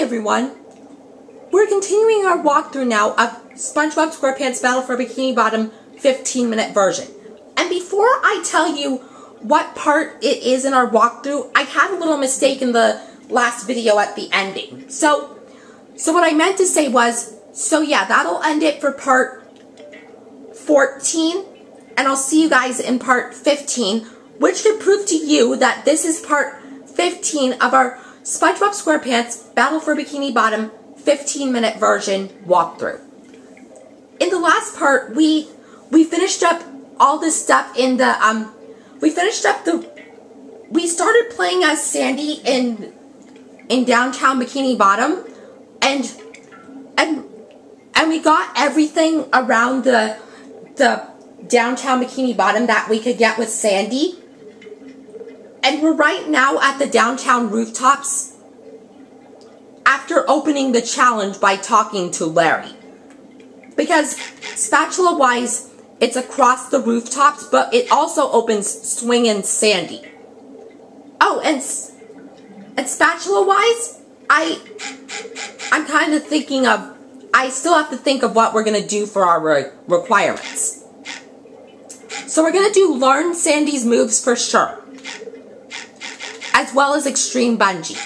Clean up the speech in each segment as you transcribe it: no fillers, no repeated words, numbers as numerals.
everyone! We're continuing our walkthrough now of SpongeBob Squarepants Battle for Bikini Bottom 15-minute version. And before I tell you what part it is in our walkthrough, I had a little mistake in the last video at the ending. So what I meant to say was, that'll end it for part 14, and I'll see you guys in part 15, which could prove to you that this is part 15 of our SpongeBob Squarepants Battle for Bikini Bottom 15-minute version walkthrough. In the last part, we finished up all this stuff in the, we started playing as Sandy in downtown Bikini Bottom, and we got everything around the downtown Bikini Bottom that we could get with Sandy. And we're right now at the downtown rooftops after opening the challenge by talking to Larry. Because spatula-wise, it's across the rooftops, but it also opens Swingin' Sandy. Oh, and spatula-wise, I'm kind of thinking of, I still have to think of what we're going to do for our requirements. So we're going to do Learn Sandy's Moves for sure, as well as Extreme Bungee.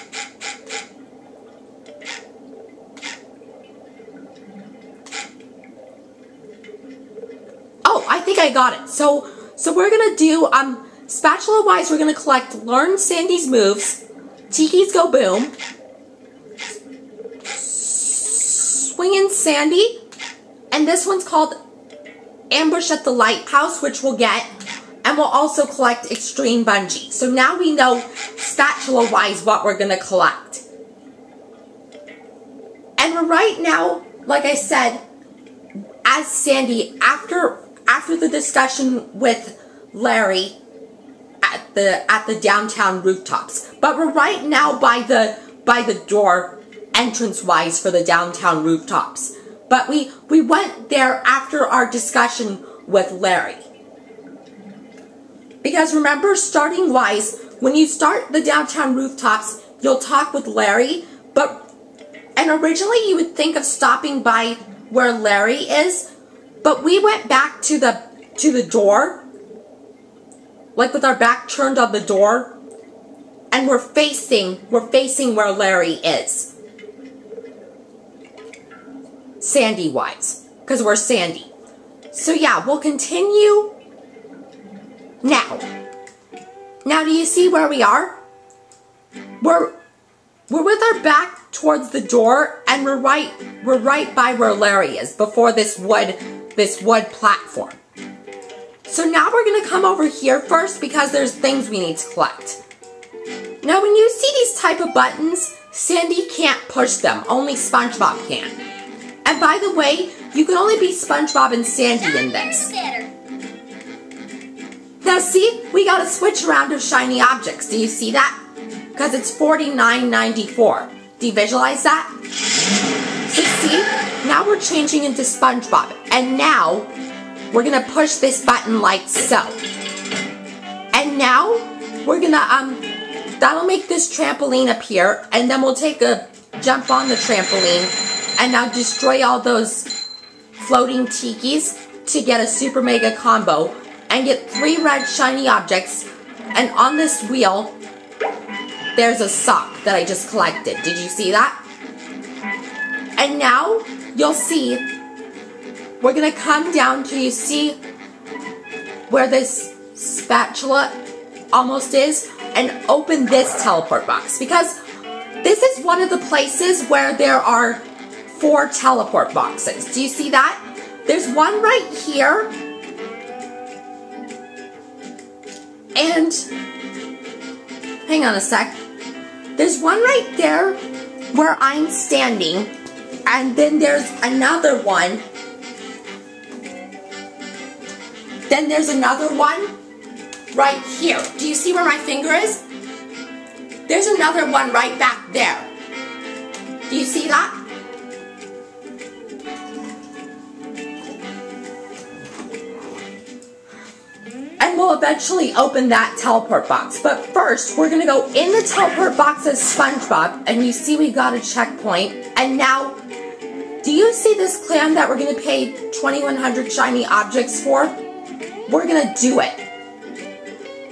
Oh, I think I got it. So we're going to do, spatula-wise, we're going to collect Learn Sandy's Moves, Tiki's Go Boom, Swingin' Sandy, and this one's called Ambush at the Lighthouse, which we'll get, and we'll also collect Extreme Bungee. So now we know spatula-wise what we're going to collect. And we're right now, like I said, as Sandy, after the discussion with Larry at the downtown rooftops. But we're right now by the door entrance-wise for the downtown rooftops. But we went there after our discussion with Larry. Because remember, starting-wise, when you start the downtown rooftops, you'll talk with Larry, and originally you would think of stopping by where Larry is, but we went back to the door, like with our back turned on the door, and we're facing where Larry is. Sandy-wise, because we're Sandy. So yeah, we'll continue now. Now, do you see where we are? We're with our back towards the door, and we're right by where Larry is, before this wood platform. So now we're gonna come over here first because there's things we need to collect. Now, when you see these type of buttons, Sandy can't push them, only SpongeBob can. And by the way, you can only be SpongeBob and Sandy in this. Now see, we got a switch around of shiny objects. Do you see that? Because it's $49.94. Do you visualize that? So see, now we're changing into SpongeBob. And now, we're going to push this button like so. And now, we're going to, that'll make this trampoline appear. And then we'll take a jump on the trampoline. And now destroy all those floating tikis to get a super mega combo. And get 3 red shiny objects. And on this wheel, there's a sock that I just collected. Did you see that? And now, you'll see, we're going to come down to, you see where this spatula almost is, and open this teleport box. Because this is one of the places where there are 4 teleport boxes. Do you see that? There's one right here. And, hang on a sec. There's one right there where I'm standing. And then there's another one. Then there's another one right here. Do you see where my finger is? There's another one right back there. Do you see that? And and we'll eventually open that teleport box. But first, we're gonna go in the teleport box as SpongeBob, and you see we got a checkpoint. And now, do you see this clam that we're gonna pay 2,100 shiny objects for? We're gonna do it.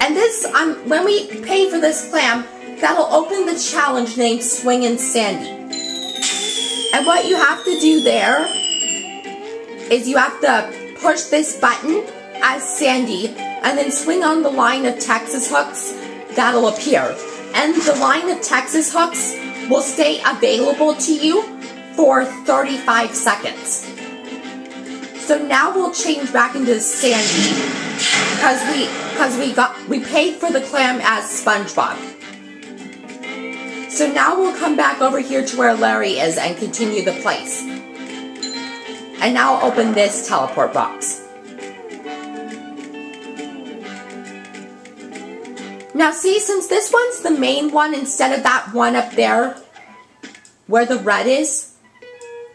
And this, when we pay for this clam, that'll open the challenge named Swingin' Sandy. And what you have to do there is you have to push this button as Sandy and then swing on the line of Texas hooks that'll appear. And the line of Texas hooks will stay available to you for 35 seconds. So now we'll change back into Sandy because we paid for the clam as SpongeBob. So now we'll come back over here to where Larry is and continue the place. And now I'll open this teleport box. Now see, since this one's the main one instead of that one up there where the red is,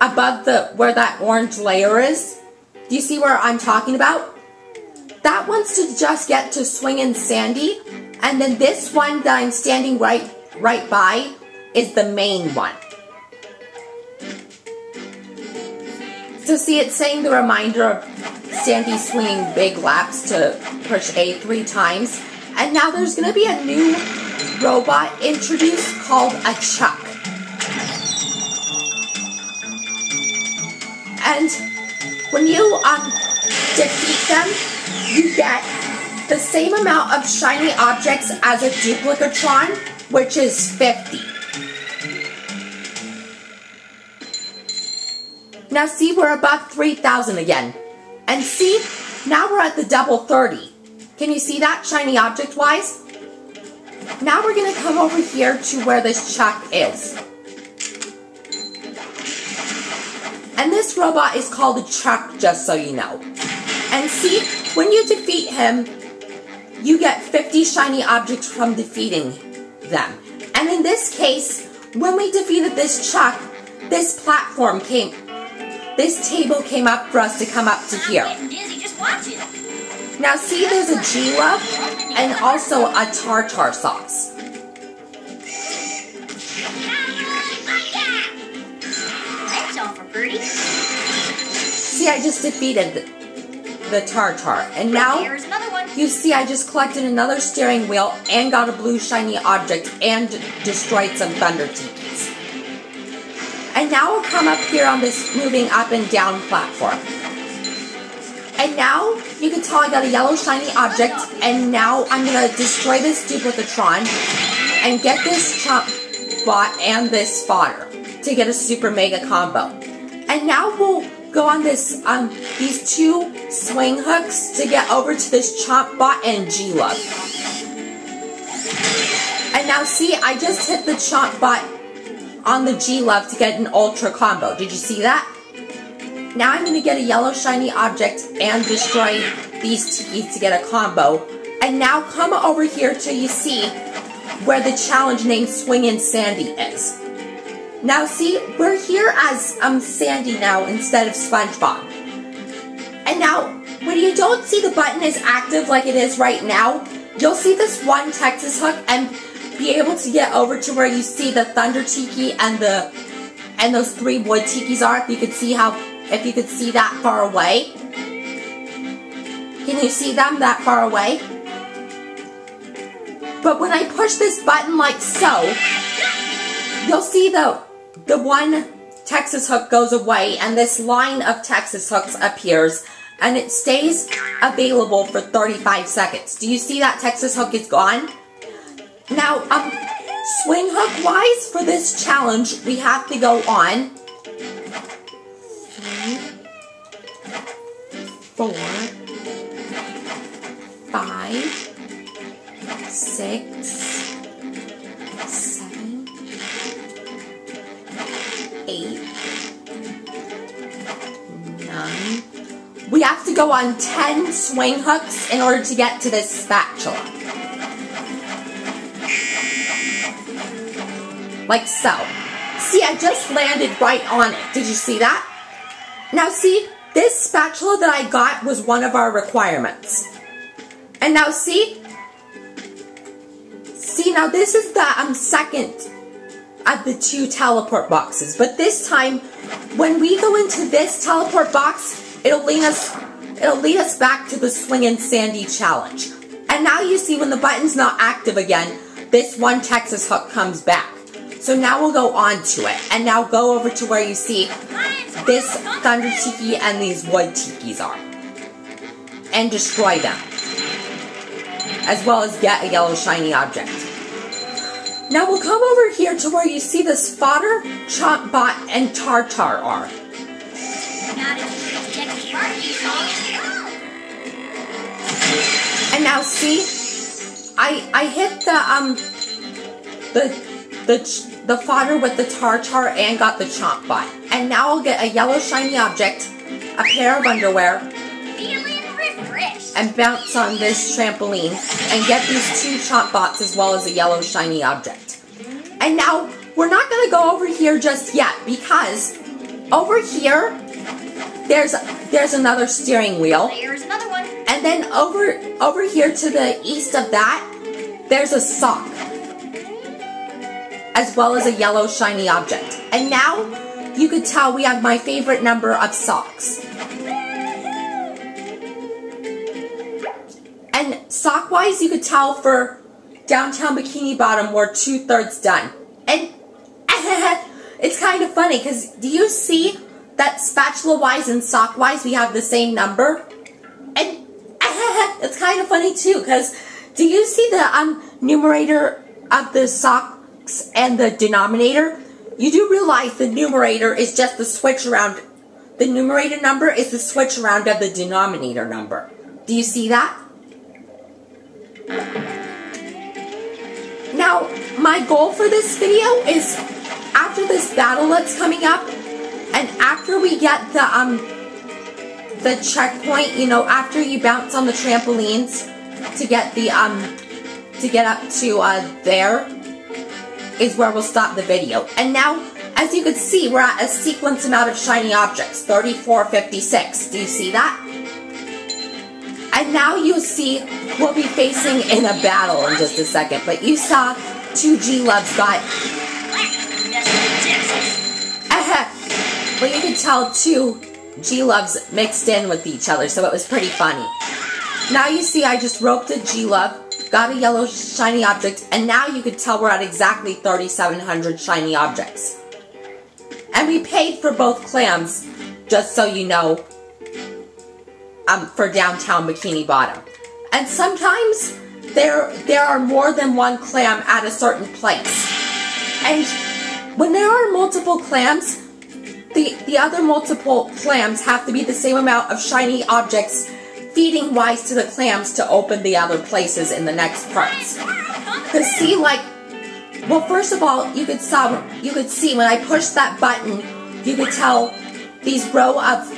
above where that orange layer is, do you see where I'm talking about? That one's to just get to Swingin' Sandy, and then this one that I'm standing right by is the main one. So see, it's saying the reminder of Sandy swinging big laps to push A 3 times. And now there's going to be a new robot introduced called a Chuck. And when you defeat them, you get the same amount of shiny objects as a Duplicatron, which is 50. Now see, we're above 3,000 again. And see, now we're at the double 30. Can you see that, shiny object-wise? Now we're going to come over here to where this Chuck is. And this robot is called a Chuck, just so you know. And see, when you defeat him, you get 50 shiny objects from defeating them. And in this case, when we defeated this Chuck, this table came up for us to come up to here. I'm getting dizzy just watching. Now see, there's a G-Love and also a tartar sauce. That's awful pretty. See, I just defeated the tartar. And now, Here's another one. you see I just collected another steering wheel and got a blue shiny object and destroyed some thunder tikis. And now we'll come up here on this moving up and down platform. And now, you can tell I got a yellow shiny object, and now I'm going to destroy this Duplicatron and get this chomp bot and this fodder to get a super mega combo. And now we'll go on this these two swing hooks to get over to this chomp bot and G-Love. And now see, I just hit the chomp bot on the G-Love to get an ultra combo. Did you see that? Now I'm going to get a yellow shiny object and destroy these tikis to get a combo. And now come over here till you see where the challenge named Swingin' Sandy is. Now see, we're here as Sandy now instead of SpongeBob. And now, when you don't see the button is active like it is right now, you'll see this one Texas hook and be able to get over to where you see the Thunder Tiki and those 3 wood tikis are. If you could see that far away. Can you see them that far away? But when I push this button like so, you'll see the one Texas hook goes away and this line of Texas hooks appears and it stays available for 35 seconds. Do you see that Texas hook is gone? Now, swing hook wise for this challenge, we have to go on 3, 4, 5, 6, 7, 8, 9. We have to go on 10 swing hooks in order to get to this spatula. Like so. See, I just landed right on it. Did you see that? Now see, this spatula that I got was one of our requirements. And now see now this is the second of the 2 teleport boxes. But this time, when we go into this teleport box, it'll lead us back to the Swingin' Sandy challenge. And now you see when the button's not active again, this 1 Texas hook comes back. So now we'll go on to it. And now go over to where you see this Thunder Tiki and these Wood Tikis are. And destroy them. As well as get a yellow shiny object. Now we'll come over here to where you see this Fodder, Chompbot, and Tartar are. And now see, I hit the Fodder with the Tartar and got the Chompbot. And now I'll get a yellow shiny object, a pair of underwear, and bounce on this trampoline and get these 2 Chompbots as well as a yellow shiny object. And now we're not going to go over here just yet because over here there's another steering wheel. There's another one. And then over here to the east of that there's a sock as well as a yellow shiny object. And now you could tell we have my favorite number of socks. And sock-wise, you could tell for Downtown Bikini Bottom, we're 2/3 done. And it's kind of funny, because do you see that spatula-wise and sock-wise, we have the same number? And it's kind of funny, too, because do you see the numerator of the socks and the denominator? You do realize the numerator is just the switch around. The numerator number is the switch around of the denominator number. Do you see that? Now, my goal for this video is after this battle that's coming up, and after we get the checkpoint, you know, after you bounce on the trampolines to get the to get up to there is where we'll stop the video. And now, as you can see, we're at a sequence amount of shiny objects, 3456. Do you see that? And now you'll see we'll be facing in a battle in just a second. But you saw 2 G-Loves got... Well, you could tell 2 G-Loves mixed in with each other, so it was pretty funny. Now you see I just roped a G-Love, got a yellow shiny object, and now you could tell we're at exactly 3,700 shiny objects. And we paid for both clams, just so you know, for Downtown Bikini Bottom. And sometimes there are more than 1 clam at a certain place. And when there are multiple clams, the other multiple clams have to be the same amount of shiny objects feeding wise to the clams to open the other places in the next parts. Because see, like, well, first of all, you could see when I pushed that button, you could tell these row of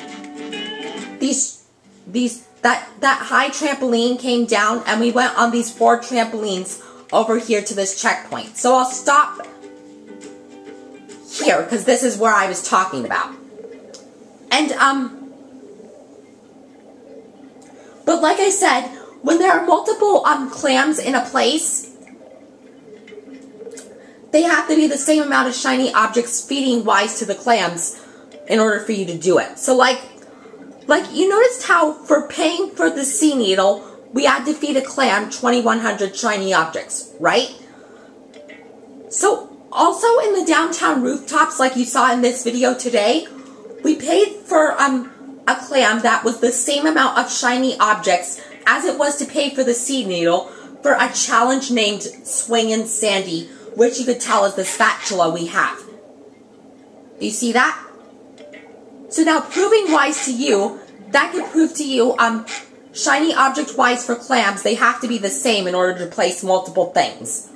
that high trampoline came down, and we went on these 4 trampolines over here to this checkpoint. So I'll stop here because this is where I was talking about. And but like I said, when there are multiple clams in a place, they have to be the same amount of shiny objects feeding wise to the clams in order for you to do it. So like you noticed how for paying for the sea needle, we had to feed a clam 2,100 shiny objects, right? So also in the downtown rooftops, like you saw in this video today, we paid for a clam that was the same amount of shiny objects as it was to pay for the sea needle for a challenge named Swingin' Sandy, which you could tell is the spatula we have. Do you see that? So now, proving wise to you, that could prove to you, shiny object wise for clams, they have to be the same in order to place multiple things.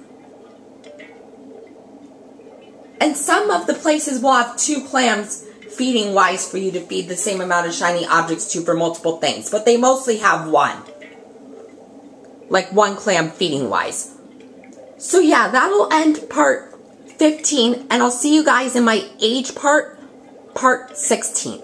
And some of the places will have 2 clams feeding wise for you to feed the same amount of shiny objects to for multiple things, but they mostly have 1. Like 1 clam feeding wise. So yeah, that'll end part 15, and I'll see you guys in my age part 16.